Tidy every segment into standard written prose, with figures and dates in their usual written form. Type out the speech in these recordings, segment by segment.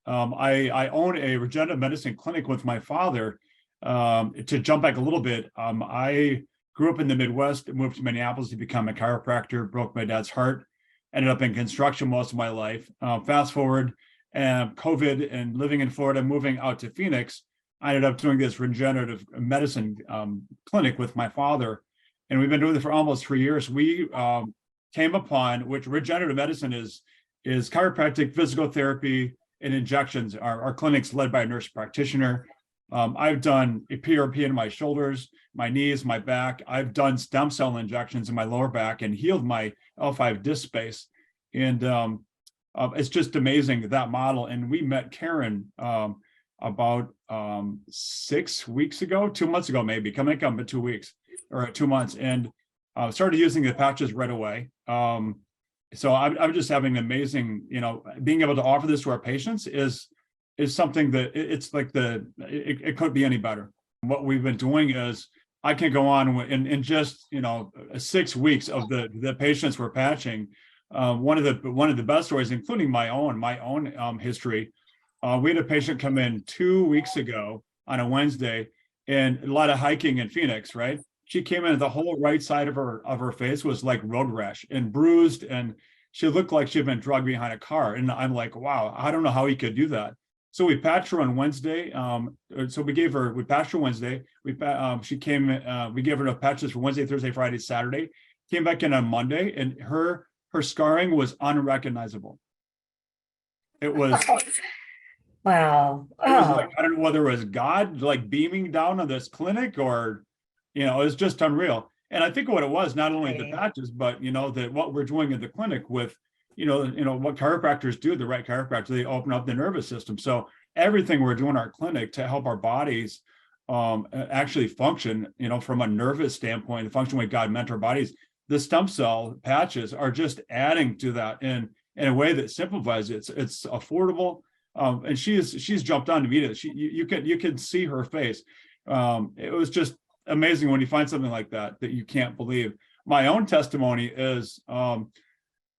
I own a regenerative medicine clinic with my father. To jump back a little bit, I grew up in the Midwest, moved to Minneapolis to become a chiropractor, broke my dad's heart, ended up in construction most of my life. Fast forward, COVID and living in Florida, moving out to Phoenix, I ended up doing this regenerative medicine clinic with my father. And we've been doing it for almost 3 years. We came upon, which regenerative medicine is chiropractic, physical therapy, and injections. Our clinic's led by a nurse practitioner. I've done a PRP in my shoulders, my knees, my back. I've done stem cell injections in my lower back and healed my L5 disc space. And it's just amazing, that model. And we met Karen about 6 weeks ago, 2 months ago, maybe, coming up in 2 weeks or 2 months, and started using the patches right away. So I'm just having an amazing, being able to offer this to our patients is something that it's like it couldn't be any better. What we've been doing is I can go on in just 6 weeks of the patients we're patching. One of the best stories, including my own history. We had a patient come in 2 weeks ago on a Wednesday, and a lot of hiking in Phoenix, right? She came in, the whole right side of her face was like road rash and bruised, and she looked like she'd been drugged behind a car. And I'm like, wow, I don't know how he could do that. So we patched her on Wednesday. So we patched her Wednesday. She came, we gave her enough patches for Wednesday, Thursday, Friday, Saturday. Came back in on Monday, and her scarring was unrecognizable. It was Wow. It was like, I don't know whether it was God like beaming down on this clinic or, it was just unreal. And I think what it was, not only the patches, but that what we're doing in the clinic with, what chiropractors do, the right chiropractor, they open up the nervous system. So everything we're doing in our clinic to help our bodies actually function, from a nervous standpoint, the function way God meant our bodies, the stem cell patches are just adding to that in a way that simplifies it. It's affordable. And she's jumped on to meet it. You can see her face. It was just amazing when you find something like that you can't believe. My own testimony is I've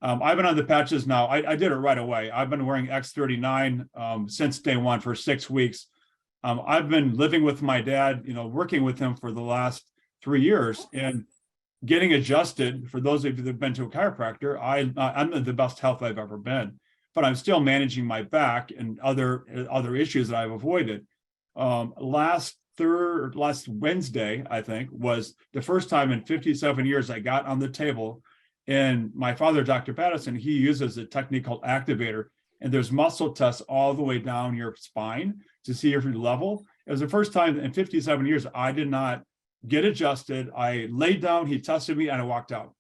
been on the patches now. I did it right away. I've been wearing X39 since day one for 6 weeks. I've been living with my dad, working with him for the last 3 years and getting adjusted. For those of you that have been to a chiropractor, I'm in the best health I've ever been, but I'm still managing my back and other issues that I've avoided. Last Wednesday, I think, was the first time in 57 years I got on the table. And my father, Dr. Patterson, he uses a technique called activator. And there's muscle tests all the way down your spine to see if you're level. It was the first time in 57 years I did not get adjusted. I laid down, he tested me, and I walked out.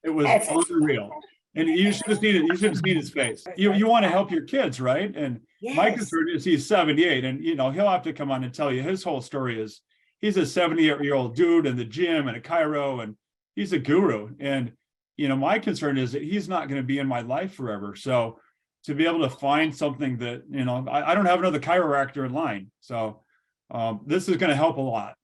It was unreal. And you should have seen his face. You want to help your kids, right? And my concern is he's 78, and he'll have to come on and tell you his whole story. Is he's a 78-year-old dude in the gym and a chiro, and he's a guru. And my concern is that he's not going to be in my life forever. So to be able to find something that I don't have another chiropractor in line. So this is going to help a lot.